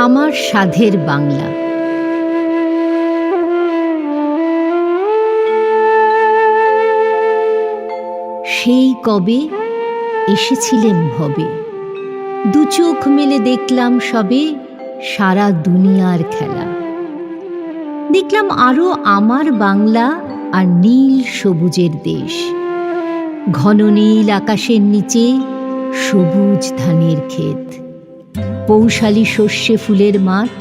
আমার সাধের বাংলা। সেই কবে এসেছিলেন ভবে, দু চোখ মেলে দেখলাম সবে সারা দুনিয়ার খেলা। দেখলাম আরো আমার বাংলা আর নীল সবুজের দেশ, ঘন নীল আকাশের নিচে সবুজ ধানের ক্ষেত, পৌষালি শস্যে ফুলের মাঠ।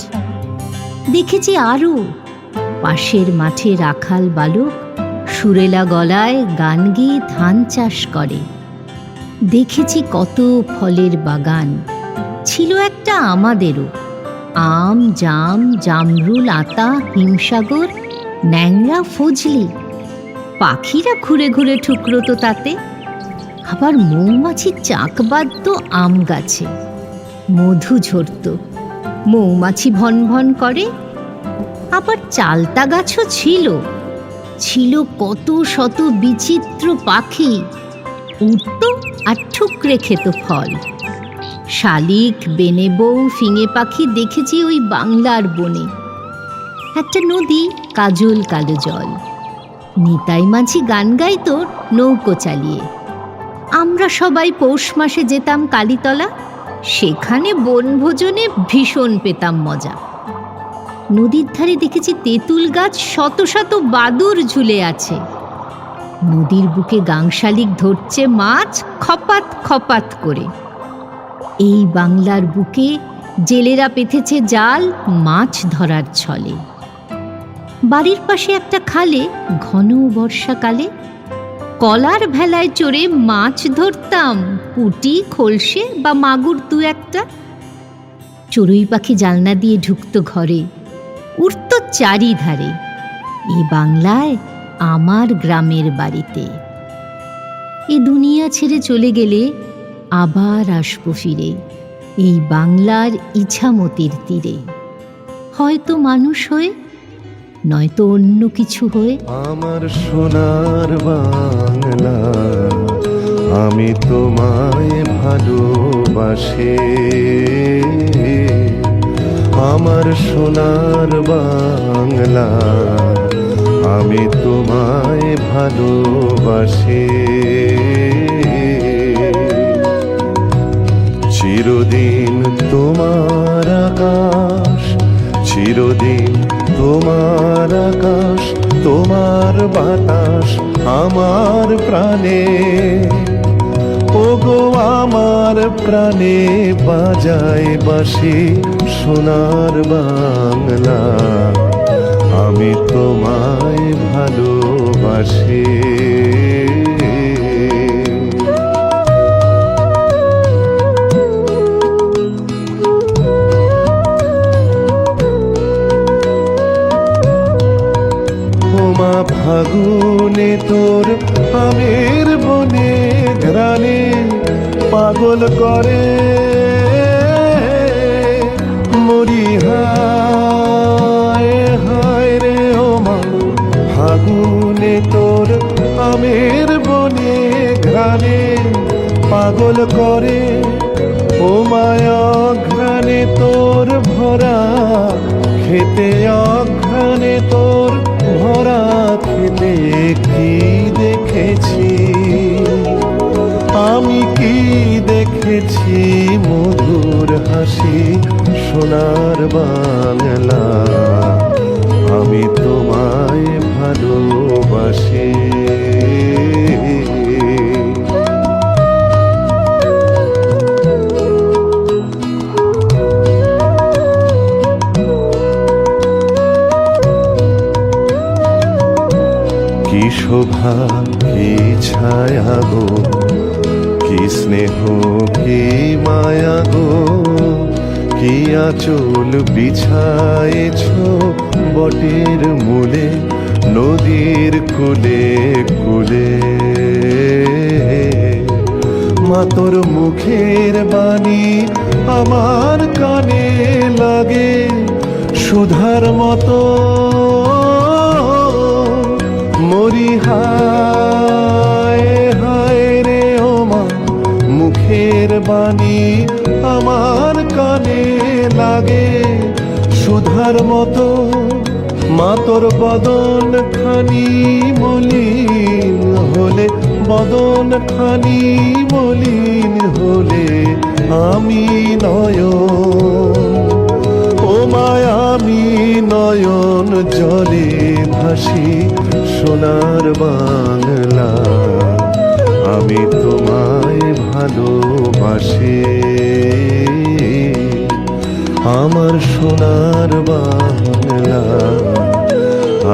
দেখেছি আরো পাশের মাঠে রাখাল বালক সুরেলা গলায় গান গেয়ে ধান চাষ করে। দেখেছি কত ফলের বাগান, ছিল একটা আমাদেরও, আম জাম জামরুল আতা হিমসাগর ন্যাংরা ফজলি। পাখিরা ঘুরে ঘুরে ঠুকরোতো তাতে, আবার মৌমাছি চাক বাঁধত আম গাছে, মধু ঝরত, মৌমাছি ভন ভন করে। আবার চালতা গাছও ছিল, ছিল কত শত বিচিত্র পাখি, উঠত আর ঠুকরে খেত ফল। শালিক বেনে বউ ফিঙে পাখি দেখেছি ওই বাংলার বনে। একটা নদী কাজল কালো জল, নিতাই মাঝি গান গাইত নৌকো চালিয়ে। আমরা সবাই পৌষ মাসে যেতাম কালীতলা, সেখানে বনভোজনে ভীষণ পেতাম মজা। নদীর ধারে দেখেছি তেঁতুল গাছ, শত শত বাদুর ঝুলে আছে। নদীর বুকে গাংশালিক ধরছে মাছ খপাত খপাত করে। এই বাংলার বুকে জেলেরা পেতেছে জাল মাছ ধরার ছলে। বাড়ির পাশে একটা খালে ঘন বর্ষাকালে কলার ভেলায় চড়ে মাছ ধরতাম, পুঁটি খলসে বা মাগুর দু একটা। চড়ুই পাখি জানলা দিয়ে ঢুকতো ঘরে, উঠত চারিধারে। এই বাংলায় আমার গ্রামের বাড়িতে। এ দুনিয়া ছেড়ে চলে গেলে আবার আসবো ফিরে এই বাংলার ইছামতির তীরে, হয়তো মানুষ হয়ে, নয়তো অন্য কিছু হয়ে। আমার সোনার বাংলা, আমি তোমায় ভালোবাসি। আমার সোনার বাংলা, আমি তোমায় ভালোবাসি। চিরদিন তোমার আকাশ, চিরদিন তোমার আকাশ, তোমার বাতাস আমার প্রাণে। ওগো আমার প্রাণে বাজায় বাঁশি সোনার বাংলা, আমি তোমায় ভালোবাসি। ফাগুনে তোর আমের বনে গ্রানে পাগল করে মরি। হায় হায় রে ও মা, ফাগুনে তোর আমের বনে ঘ্রাণে পাগল করে। ও মায়া ঘ্রাণে তোর ভরা খেতে, অঘ্রাণে তোর ভরা খেতে কি দেখেছি আমি, কি দেখেছি মধুর হাসি সোনার বাংলা, আমি তোমায় ভালোবাসি। কি শোভা কি ছায়া গো, কি স্নেহ কি মায়া গো, কি আঁচল বিছায়েছ বটের মূলে নদীর কূলে কূলে। মা তোর মুখের বাণী আমার কানে লাগে সুধার মতো মরি। হায় হায় রে ও মা, মুখের বাণী আমার কানে লাগে সুধার মতো। মা তোর বদন খানি মলিন হলে, বদন খানি মলিন হলে আমি নয়ন, ও মায় আমি নয়ন জলে ভাসি সোনার বাংলা। আমি তোমায় ভালোবাসি আমার সোনার বাংলা,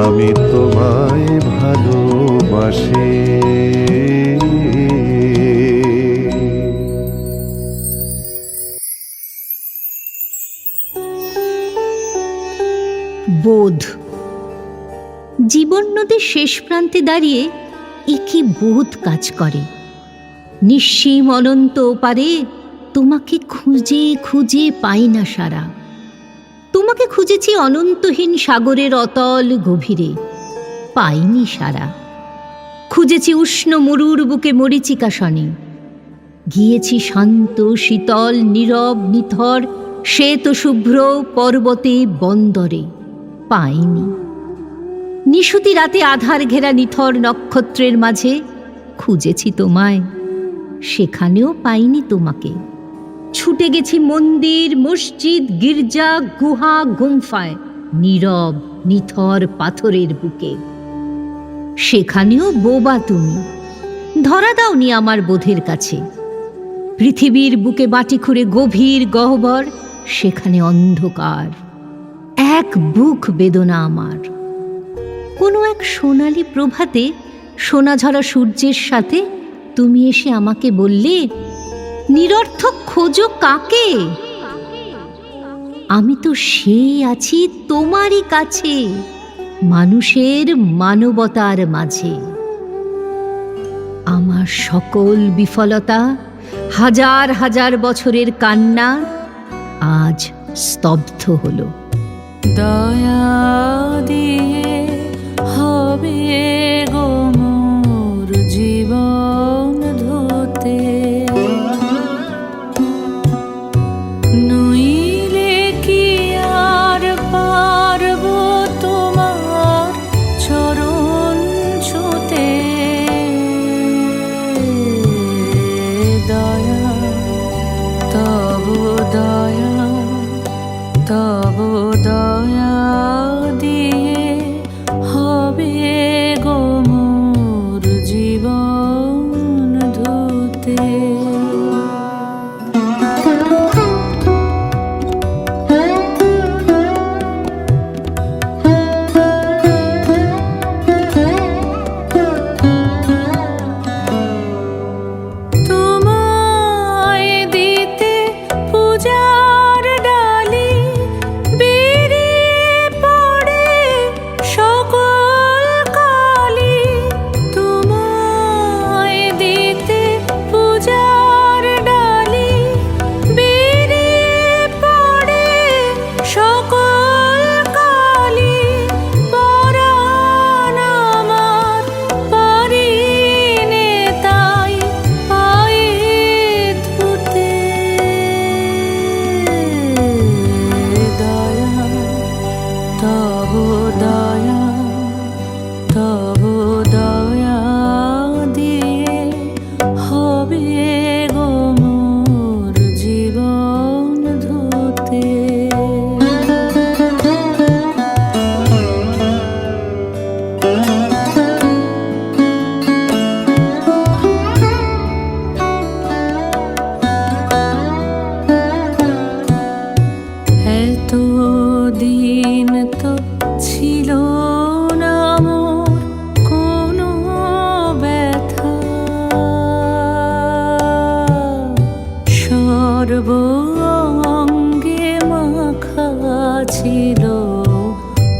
আমি তোমায় ভালোবাসি। বোধ। জীবন নদীর শেষ প্রান্তে দাঁড়িয়ে একই বোধ কাজ করে। নিঃসীম অনন্ত পারে তোমাকে খুঁজে খুঁজে পাই না সারা। তোমাকে খুঁজেছি অনন্তহীন সাগরের অতল গভীরে, পাইনি সারা। খুঁজেছি উষ্ণ মরুর বুকে মরীচিকা শনে, গিয়েছি শান্ত শীতল নীরব নিথর শ্বেত শুভ্র পর্বতে বন্দরে, পাইনি। নিশুতি রাতে আধার ঘেরা নিথর নক্ষত্রের মাঝে খুঁজেছি তোমায়, সেখানেও পাইনি তোমাকে। ছুটে গেছি মন্দির মসজিদ গির্জা গুহা গুম্ফায়, নীরব নিথর পাথরের বুকে, সেখানেও বোবা তুমি, ধরা দাওনি আমার বোধের কাছে। পৃথিবীর বুকে বাটি খুঁড়ে গভীর গহ্বর, সেখানে অন্ধকার, এক বুক বেদনা আমার। কোনো এক সোনালি প্রভাতে সোনাঝরা সূর্যের সাথে তুমি এসে আমাকে বললে, নিরর্থক খোঁজো কাকে? আমি তো সেই আছি তোমারই কাছে, মানুষের মানবতার মাঝে। আমার সকল বিফলতা, হাজার হাজার বছরের কান্না আজ স্তব্ধ হলো। দয়া দিয়ে হবে গো মোর জীবন ধুতে, নইলে কি আর পারব তোমার চরণ ছুঁতে। দয়া তব দয়া, তব দয়া দিয়ে হবে গো মোর জীবন ধুতে। তোমায় দিতে পূজার ডালি বেরিয়ে পড়ে সকল কালি। তোমায় দিতে পূজার ডালি বেরিয়ে পড়ে সকল কালি। পরাণ আমার পারিনে তাই পায়ে ধুতে। দয়া তব দয়া, তব দয়া দিয়ে হবে গো মোর জীবন ধুতে। এত দিন তো ছিল না মোর কোনো ব্যথা, সর্ব অঙ্গে মাখা ছিল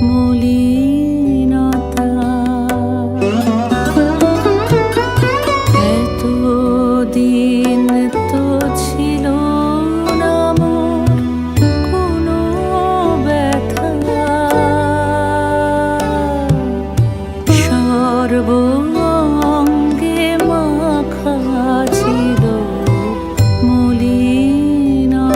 মলিনতা। এত দিন তো ছিল না মোর কোনো ব্যথা, সর্ব অঙ্গে মাখা ছিল মলিনতা।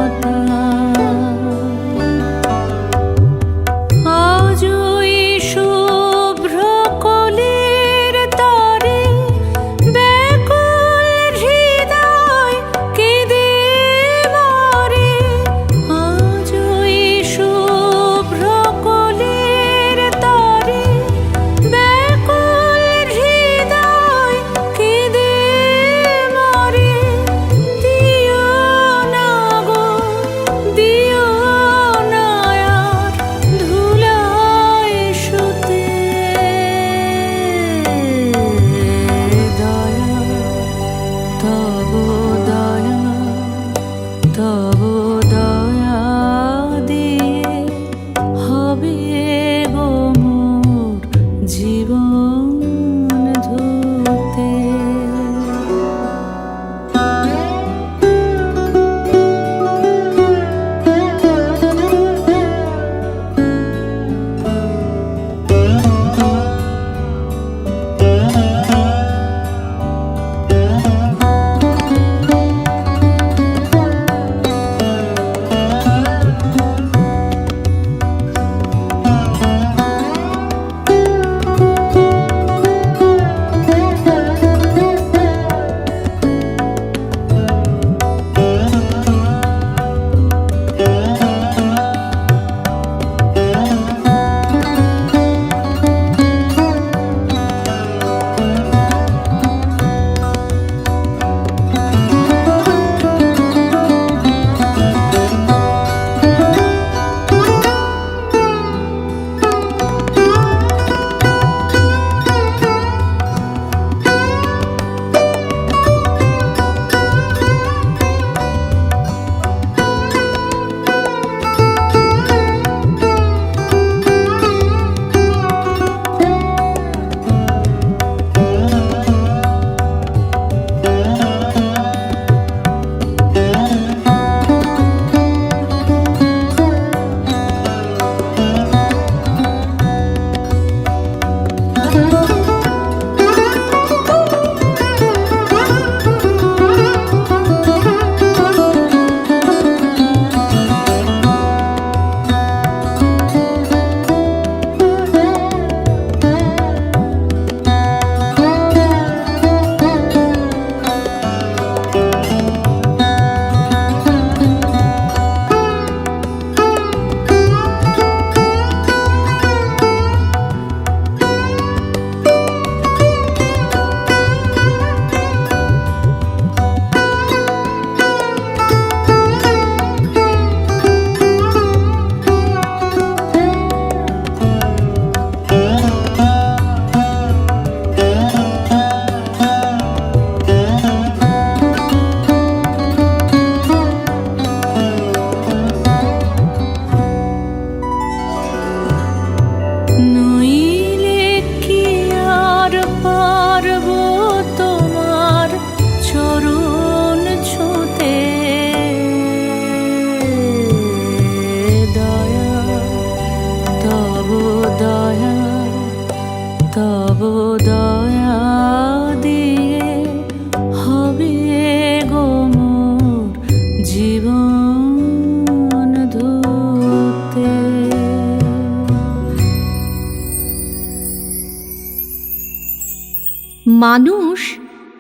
মানুষ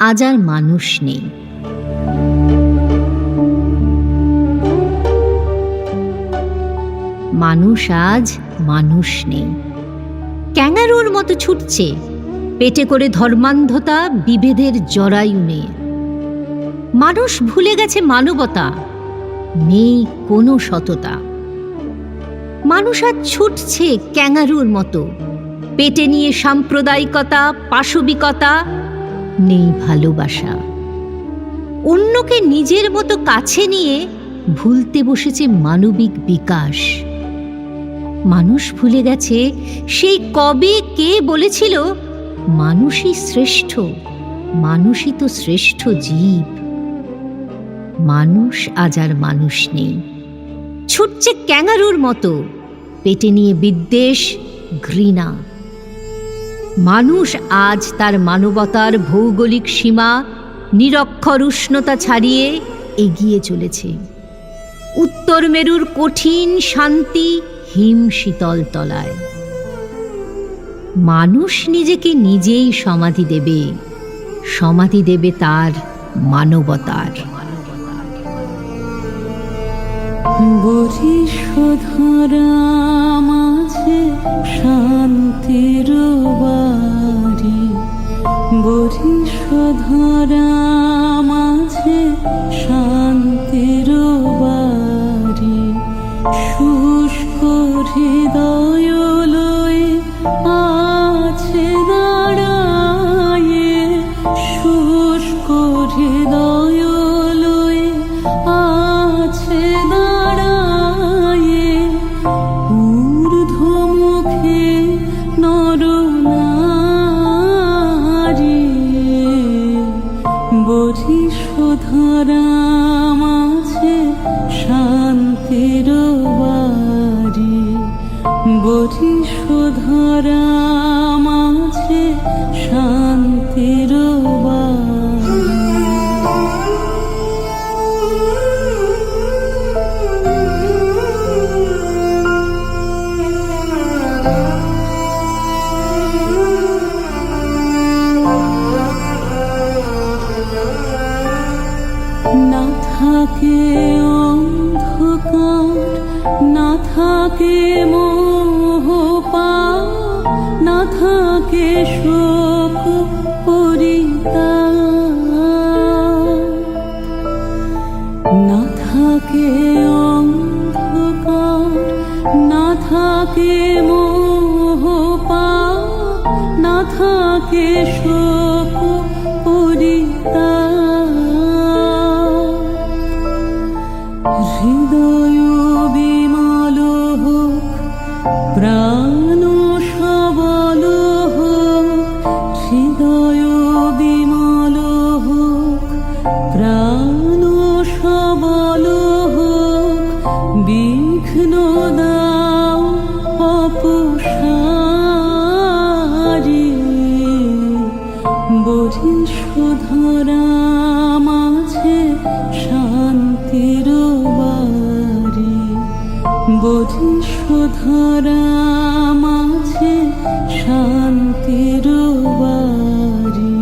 আজ আর মানুষ নেই। মানুষ আজ মানুষ নেই, ক্যাঙ্গারুর মতো ছুটছে পেটে করে ধর্মান্ধতা বিভেদের জরায়ু নিয়ে। মানুষ ভুলে গেছে মানবতা, নেই কোনো সততা। মানুষ আজ ছুটছে ক্যাঙ্গারুর মতো, পেটে নিয়ে সাম্প্রদায়িকতা, পাশবিকতা, নেই ভালোবাসা। অন্যকে নিজের মতো কাছে নিয়ে ভুলতে বসেছে মানবিক বিকাশ। মানুষ ভুলে গেছে সেই কবে কে বলেছিল মানুষই শ্রেষ্ঠ, মানুষই তো শ্রেষ্ঠ জীব। মানুষ আজ আর মানুষ নেই, ছুটছে ক্যাঙ্গারুর মতো, পেটে নিয়ে বিদ্বেষ, ঘৃণা। মানুষ আজ তার মানবতার ভৌগোলিক সীমা নিরক্ষর উষ্ণতা ছাড়িয়ে এগিয়ে চলেছে। উত্তর মেরুর কঠিন শান্তি হিম শীতল তলায়। মানুষ নিজেকে নিজেই সমাধি দেবে, সমাধি দেবে তার মানবতার। বরিশধরা মাঝে শান্তির বাড়ি, বরিশধরা মাঝে শান্তির বাড়ি। শুষ্ক হৃদয় লয়ে আছে দাঁড়ায়ে, শুষ্ক হৃদয় লয়ে আছে দাঁড়ায়ে। ঊর্ধ্বমুখে নরনারী, বরিশধরা মাঝে শান্তির বাড়ি, বরিশধরা মাঝে শান্তির বাড়ি। না থাকে অন্ধকার, না থাকে মোহ পাপ, না থাকে শোক পরিতাপ। না থাকে অন্ধকার, না থাকে মোহ পাপ, না থাকে শোক পরিতাপ। হৃদয় বিমল হোক, প্রাণ সবল হোক, হৃদয় বিমল হোক, প্রাণ সবল হোক। বিঘ্ন দাও অপসারি, বরিশধরা মাঝে শান্তির বাড়ি, বরিশধরা মাঝে শান্তির বাড়ি।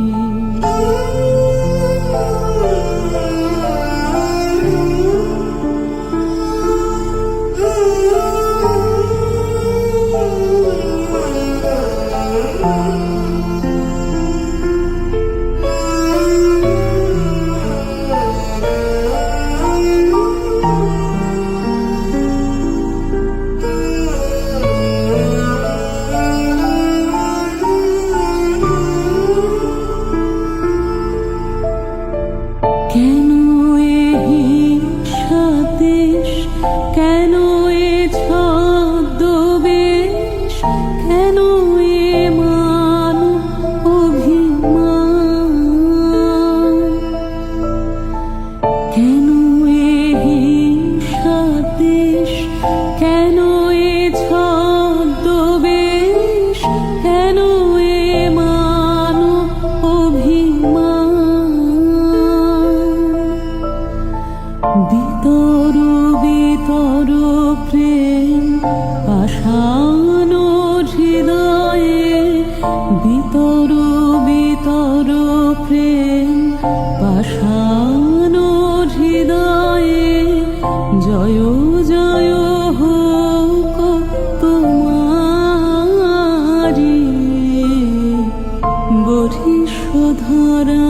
কেন এ হিংসা দেশ, কেন এ ছদ্মবেশ, কেন এ মান অভিমান। কেন এ হিংসা দেশ, কেন এ ছদ্মবেশ, কেন এ মান অভিমান। বিতর বিতর প্রেম পাষাণ হৃদয়ে, বিতর বিতর প্রেম পাষাণ হৃদয়ে জয় জয় হোক তোমারি। বরিশধরা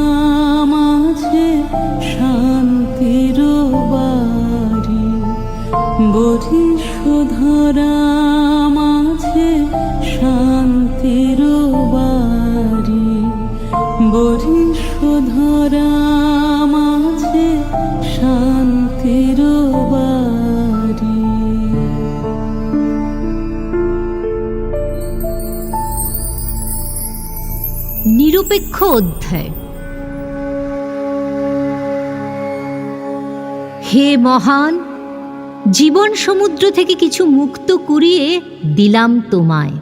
মাঝে শান্তির বাড়ি, বরিশধরা মাঝে শান্তির বাড়ি, বরিশধরা মাঝে শান্তির বাড়ি। নিরপেক্ষ অধ্যায়। হে মহান, জীবন সমুদ্র থেকে কিছু মুক্ত কুড়িয়ে দিলাম তোমায়।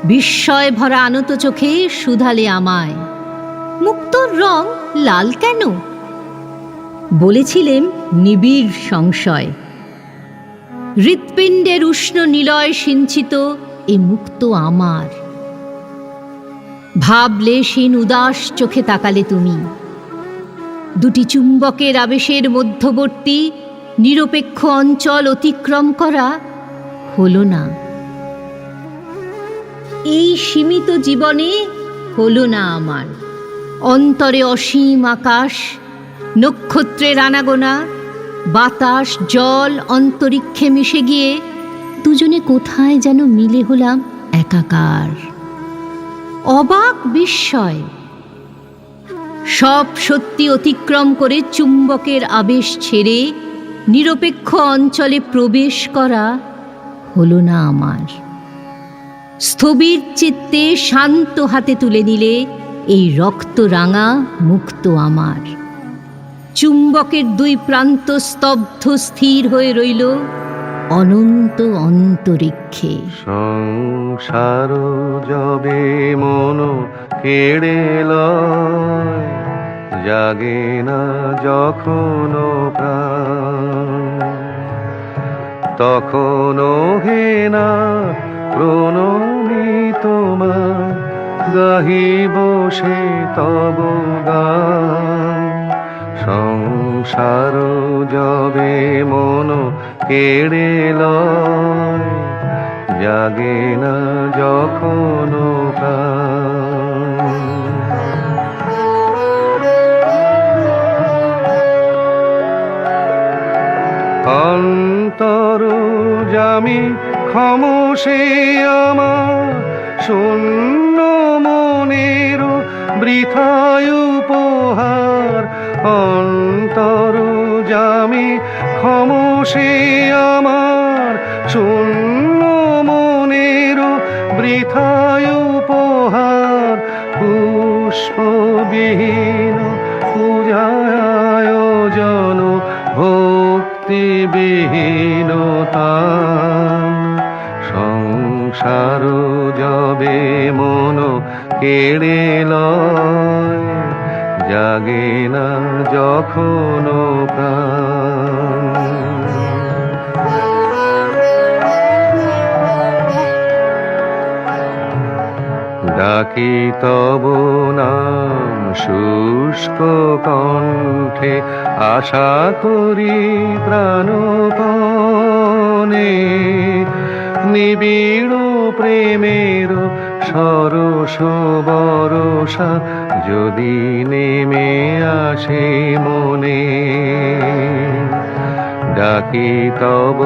বিস্ময় ভরা আনত চোখে শুধালে আমায়, মুক্তোর রং লাল কেন? বলেছিলেম নিবিড় সংশয়। হৃৎপিণ্ডের উষ্ণ নিলয় সিঞ্চিত এ মুক্ত আমার। ভাবলেশহীন উদাস চোখে তাকালে তুমি। দুটি চুম্বকের আবেশের মধ্যবর্তী নিরপেক্ষ অঞ্চল অতিক্রম করা হলো না। এই সীমিত জীবনে হলো না আমার। অন্তরে অসীম আকাশ, নক্ষত্রের আনাগোনা, বাতাস জল অন্তরিক্ষে মিশে গিয়ে দুজনে কোথায় যেন মিলে হলাম একাকার। অবাক বিস্ময়। সব সত্যি অতিক্রম করে চুম্বকের আবেশ ছেড়ে নিরপেক্ষ অঞ্চলে প্রবেশ করা হলো না আমার। স্থবির চিত্তে শান্ত হাতে তুলে নিলে এই রক্ত রাঙা মুক্ত আমার। চুম্বকের দুই প্রান্ত স্তব্ধ স্থির হয়ে রইল অনন্ত অন্তরিক্ষে। সংসার যবে মন কেড়ে লয়, জাগে না যখন প্রাণ, তখনও হে না প্রণমি তোমার, গাহিব সে তব গান। সংসার যবে মন কেড়ে লয়, জাগে না যখন প্রাণ। অন্তর জামি ক্ষমসে আমার, শূন্য মনের বৃথায় উপহার। অন্তর জামি ক্ষমসে আমার, শূন্য মনের বৃথায় উপহার। পুষ্পবিহীন পূজায়োজন, ভক্তিবিহীনতা। সংসার যবে মন কেড়ে লয়, জাগে না যখন প্রাণ। ডাকি তব নাম শুষ্ক কণ্ঠে, আশা করি প্রাণপণে। নিবিড় প্রেমের সরস বরষা যদি নেমে আসে মনে। ডাকি তব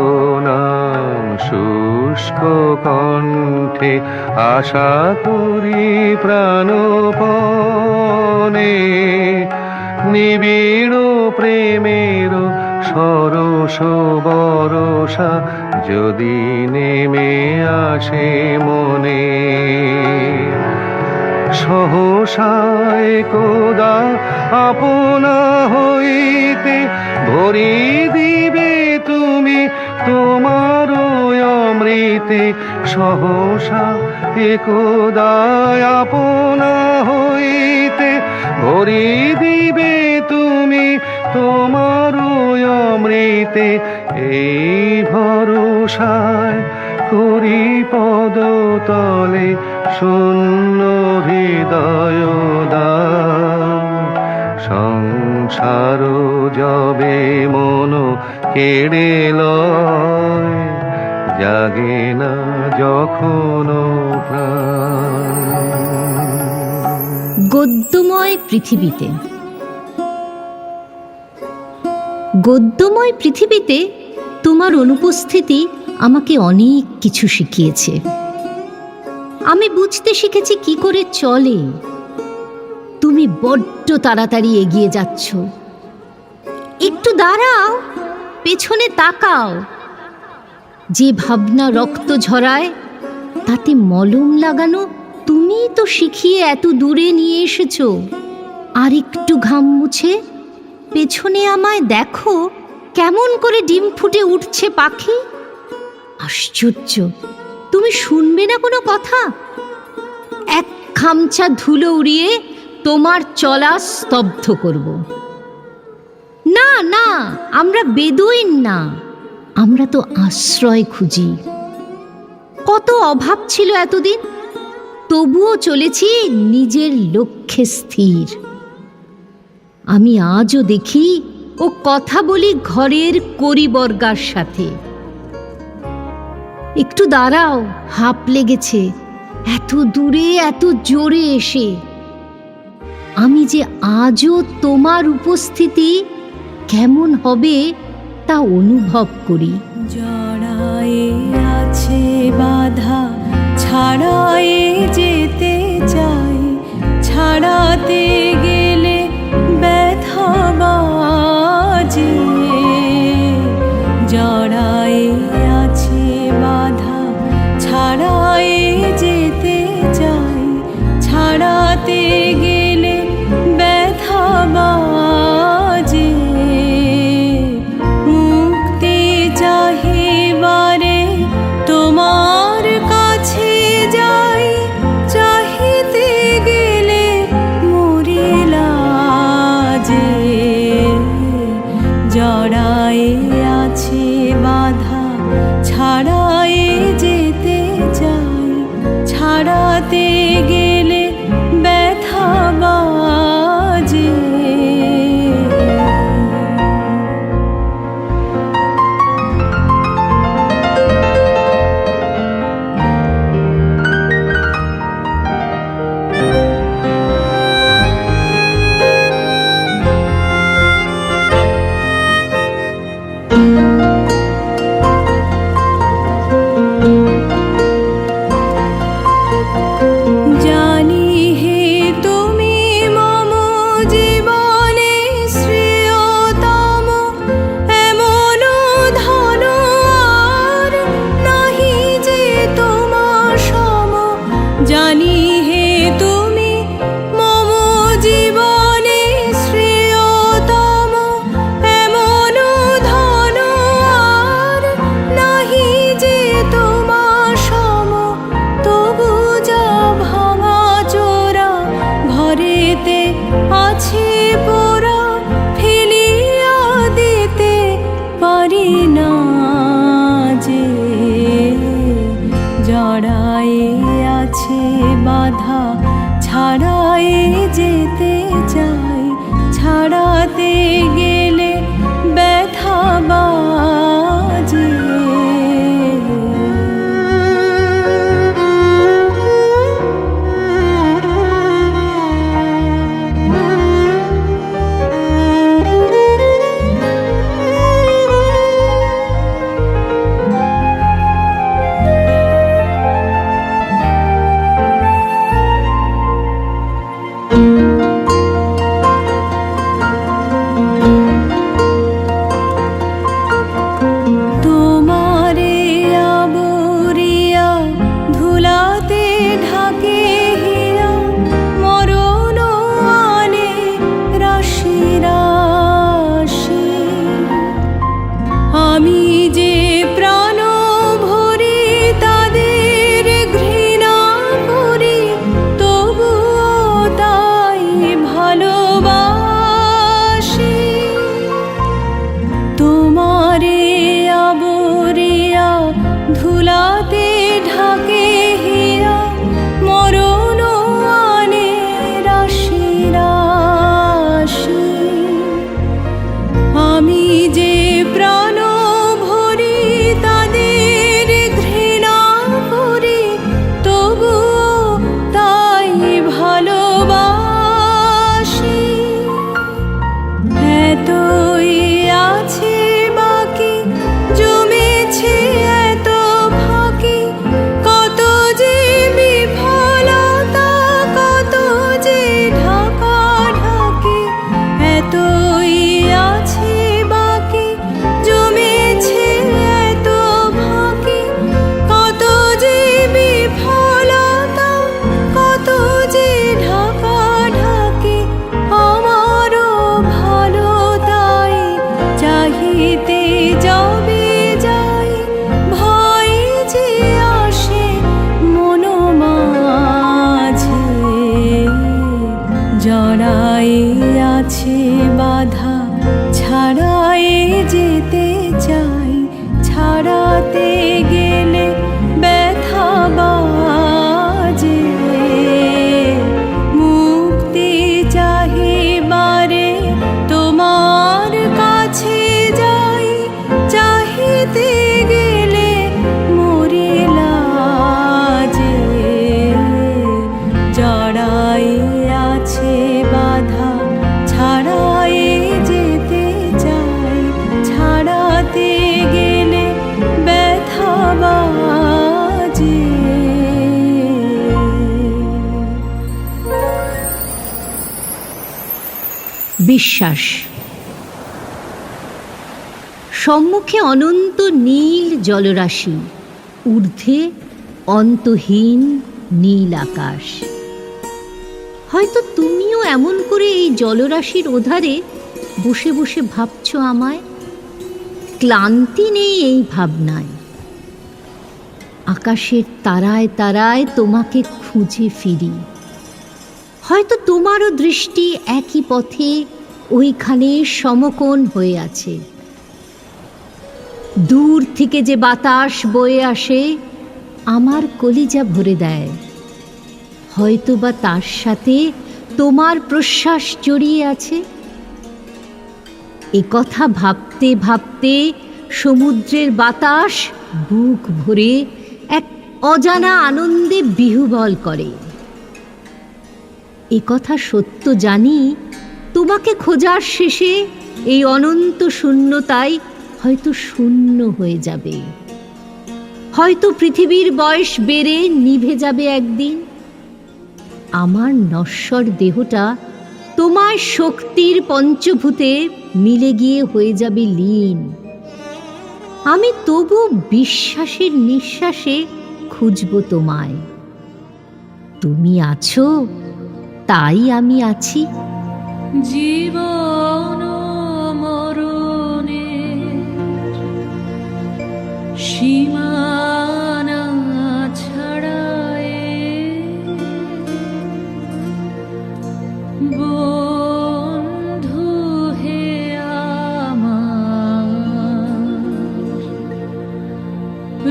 নাম শুষ্ক কণ্ঠে, আশা করি প্রাণপণে। নিবিড় প্রেমের সরস বরষা যদি নেমে আসে মনে। সহসা একদা আপনা হইতে ভরি দিবে তুমি তোমার অমৃতে। সহসা একদা আপনা হইতে ভরি দিবে তুমি তোমার অমৃতে। এই ভরসায় করি পদতলে শূন্য হৃদয় দান। সংসার যবে মন কেড়ে লয়, জাগে না যখন প্রাণ। গদ্যময় পৃথিবীতে। গদ্যময় পৃথিবীতে তোমার অনুপস্থিতি আমাকে অনেক কিছু শিখিয়েছে। আমি বুঝতে শিখেছি কি করে চলে। তুমি বড্ড তাড়াতাড়ি এগিয়ে যাচ্ছ। একটু দাঁড়াও, পেছনে তাকাও। যে ভাবনা রক্ত ঝরায় তাতে মলম লাগানো তুমিই তো শিখিয়ে এত দূরে নিয়ে এসেছো। আর একটু ঘাম মুছে পেছনে আমায় দেখো, কেমন করে ডিম ফুটে উঠছে পাখি। আশ্চর্য, তুমি শুনবে না কোনো কথা? এক খামচা ধুলো উড়িয়ে তোমার চলা স্তব্ধ করব। না না, আমরা বেদুইন না, আমরা তো আশ্রয় খুঁজি। কত অভাব ছিল এতদিন, তবুও চলেছি নিজের লক্ষ্যে স্থির। আমি আজও দেখি ও কথা বলি ঘরের করিবর্গার সাথে। একটু দাঁড়াও, হাঁপ লেগেছে এত দূরে এত জোরে এসে। আমি যে আজও তোমার উপস্থিতি কেমন হবে তা অনুভব করি। জড়ায়ে আছে বাধা, ছাড়ায়ে যেতে চাই, ছাড়াতে গেলে ব্যথা বাজে। জড়ায়ে আছে বাধা, ছাড়ায়ে যেতে চাই, ছাড়াতে গেলে ব্যথা বাজে। মুক্তি চাহিবারে তোমার কাছে যাই, চাহিতে গেলে মরি লাজে। জড়ায়ে আছে বাধা, ছাড়ায়ে যেতে চাই, ছাড়াতে গেলে ব্যথা বাজে। জানি হে তুমি মম জীবনে শ্রেয়তম, এমন ধন আর নাহি যে তোমার সম। জানি হে তুমি মম জীবনে শ্রেয়তম, এমন ধন আর নাহি যে তোমার সম। তবু যা ভাঙা চোরা ঘরেতে আছে পোড়া, ফেলিয়া দিতে পারি না যে। জড়ায়ে আছে বাধা, ছাড়ায়ে যেতে চাই, ছাড়াতে গেলে ব্যথা বাজে। তোমারে আবরিয়া ধুলাতে ঢাকে হিয়া, মরণ আনে রাশি রাশি। আমি যে প্রাণ ভরি তাদের ঘৃণা করি, তবুও তাই ভালোবাসি। তোমারে আবরিয়া ধুলাতে আমি যে প্রাণ ভরি তাদের ঘৃণা করি, তবুও তাই ভালোবাসি। এতই আছে বাকি, জমেছে এত ফাঁকি, কত যে বিফলতা, কত যে ঢাকা ঢাকি। এতই আছে বাকি, জমেছে এত ফাঁকি, কত যে বিফলতা, কত যে ঢাকা ঢাকি। আমারও ভালো তাই চাহিতে যবে যাই, ভয় যে আসে মন মাঝে। জড়াই আছে বাধা, ছাড়াই যেতে চাই, ছাড়াতে গেলে ব্যথা বাজে। মুক্তি চাহিবারে তোমার কাছে যাই, চাহিতে গেলে মরে লাজে। জড়াই আছে বাধা, ছাড়াই যেতে চাই, ছাড়াতে গেলে ব্যথা বাজে। বিশ্বাস। সম্মুখে অনন্ত নীল জলরাশি, ঊর্ধ্বে অন্তহীন নীল আকাশ। হয়তো তুমিও এমন করে এই জলরাশির ওধারে বসে বসে ভাবছ আমায়। ক্লান্তি নেই এই ভাবনায়। আকাশের তারায় তারায় তোমাকে খুঁজে ফিরি। হয়তো তোমারও দৃষ্টি একই পথে ওইখানে সমকোণ হয়ে আছে। দূর থেকে যে বাতাস বয়ে আসে আমার কলিজা ভরে দেয়। হয়তো বা তার সাথে তোমার প্রশ্বাস জড়িয়ে আছে। এ কথা ভাবতে ভাবতে সমুদ্রের বাতাস বুক ভরে এক অজানা আনন্দে বিহুবল করে। এ কথা সত্য জানি, তোমাকে খোঁজার শেষে এই অনন্ত শূন্যতাই হয়তো শূন্য হয়ে যাবে। হয়তো পৃথিবীর বয়স বেড়ে নিভে যাবে একদিন। আমার নশ্বর দেহটা তোমার শক্তির পঞ্চভূতে মিলে গিয়ে হয়ে যাবে লীন। আমি তবু বিশ্বাসের নিঃশ্বাসে খুঁজব তোমায়। তুমি আছো, তাই আমি আছি। জীবন মরণে সীমানা ছাড়ায়, বন্ধু হে আমার,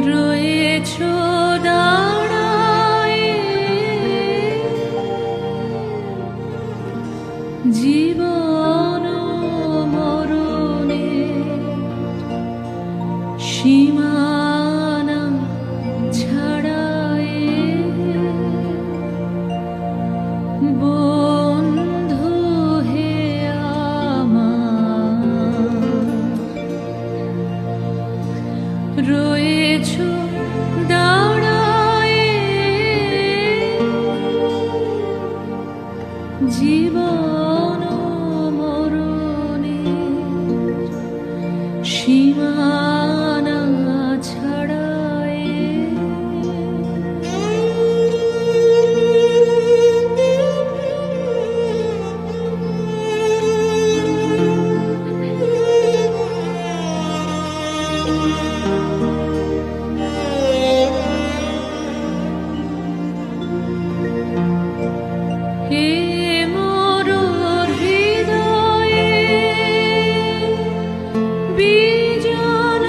রয়েছ দাঁড়ায়। জীবন মরণে সীমানা ছাড়ায়, বন্ধু হে আমার, রয়েছ দাঁড়ায়। জীবন মরণে সীমানা ছাড়ায়। হে মোর হৃদয়ে বিজন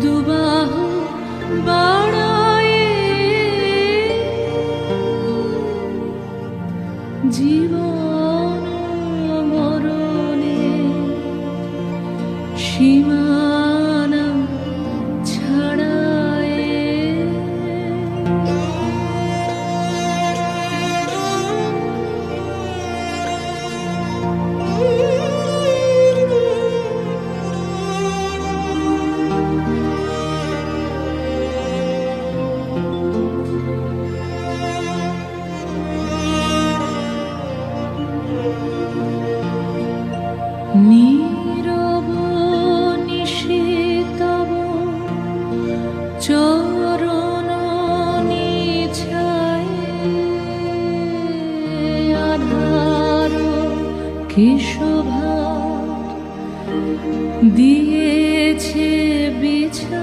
দুবাহু বাড়ায়ে জীবন মরণে সীমানা ছাড়ায়ে নীরব নিশীতব চরণ নিছায়ে আধার কি শোভা দিয়েছে বিছা